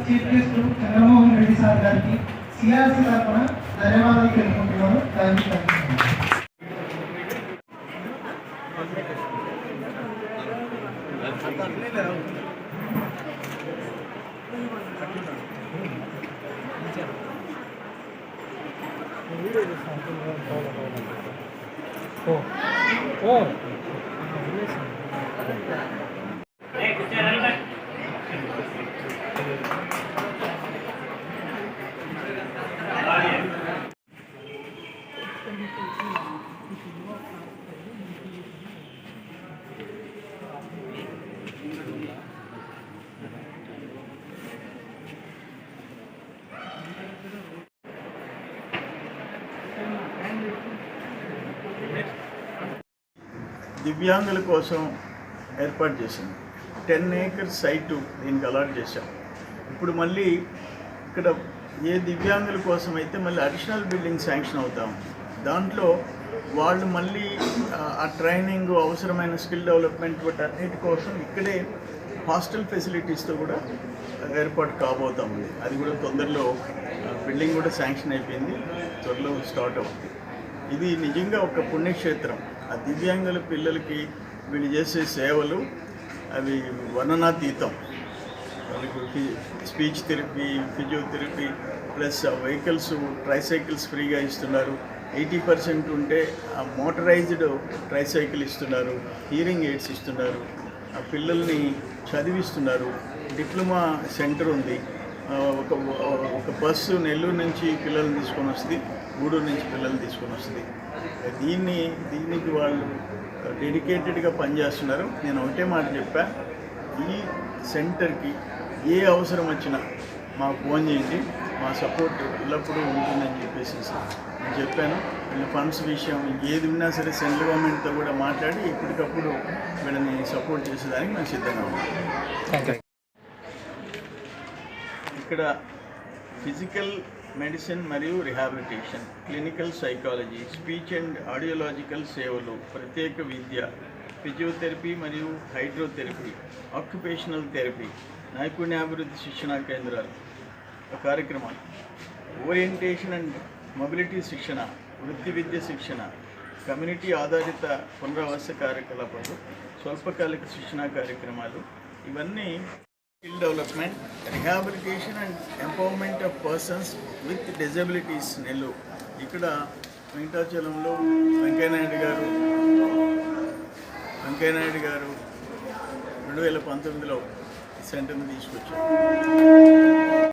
Chief guest Chandramohan Reddy sir గారికి CRC తరఫున ధన్యవాదాలు తెలుపుకుంటున్నాను. దివ్యాంగుల కోసం ఏర్పాటు చేసింది 10 acres సైటు దీనికి అలాట్ చేశాం. ఇప్పుడు మళ్ళీ ఇక్కడ ఏ దివ్యాంగుల కోసం అయితే మళ్ళీ అడిషనల్ బిల్డింగ్ శాంక్షన్ అవుతాం. దాంట్లో వాళ్ళు మళ్ళీ ఆ ట్రైనింగ్ అవసరమైన స్కిల్ డెవలప్మెంట్ అన్నిటి కోసం ఇక్కడే హాస్టల్ ఫెసిలిటీస్తో కూడా ఏర్పాటు కాబోతాము. అది కూడా తొందరలో బిల్డింగ్ కూడా శాంక్షన్ అయిపోయింది, త్వరలో స్టార్ట్ అవుతుంది. ఇది నిజంగా ఒక పుణ్యక్షేత్రం. ఆ దివ్యాంగుల పిల్లలకి వీళ్ళు చేసే సేవలు అవి వర్ణనాతీతం. వాళ్ళకి speech therapy, physiotherapy plus vehicles, tricycles ఫ్రీగా ఇస్తున్నారు. 80% ఉంటే ఆ మోటరైజ్డ్ ట్రైసైకిల్ ఇస్తున్నారు, హీరింగ్ ఎయిడ్స్ ఇస్తున్నారు, ఆ పిల్లల్ని చదివిస్తున్నారు. డిప్లొమా సెంటర్ ఉంది. ఒక బస్సు నెల్లూరు నుంచి పిల్లల్ని తీసుకొని వస్తుంది, గూడూరు నుంచి పిల్లల్ని తీసుకొని వస్తుంది. దీనికి వాళ్ళు డెడికేటెడ్గా పనిచేస్తున్నారు. నేను ఒకటే మాట చెప్పా, ఈ సెంటర్కి ఏ అవసరం వచ్చినా మాకు ఫోన్ చేయండి, మా సపోర్ట్ ఎల్లప్పుడూ ఉంటుందని చెప్పేసి నేను చెప్పాను. వీళ్ళ ఫండ్స్ విషయం ఏది ఉన్నా సరే సెంట్రల్ గవర్నమెంట్తో కూడా మాట్లాడి ఎప్పటికప్పుడు వీళ్ళని సపోర్ట్ చేసేదానికి మేము సిద్ధంగా ఉన్నాం. ఇక్కడ ఫిజికల్ మెడిసిన్ మరియు rehabilitation, clinical psychology, speech and audiological సేవలు, ప్రత్యేక విద్య, ఫిజియోథెరపీ మరియు హైడ్రోథెరపీ, ఆక్యుపేషనల్ థెరపీ, నైపుణ్యాభివృద్ధి శిక్షణా కేంద్రాలు కార్యక్రమాలు, ఓరియంటేషన్ అండ్ మొబిలిటీ శిక్షణ, వృత్తి విద్య శిక్షణ, కమ్యూనిటీ ఆధారిత పునరావాస కార్యకలాపాలు, స్వల్పకాలిక శిక్షణా కార్యక్రమాలు, ఇవన్నీ skill development, rehabilitation and empowerment of persons with disabilities Nellore. ఇక్కడ వెంకటాచలంలో వెంకయ్యనాయుడు గారు 2019లో సెంటర్ని తీసుకొచ్చారు.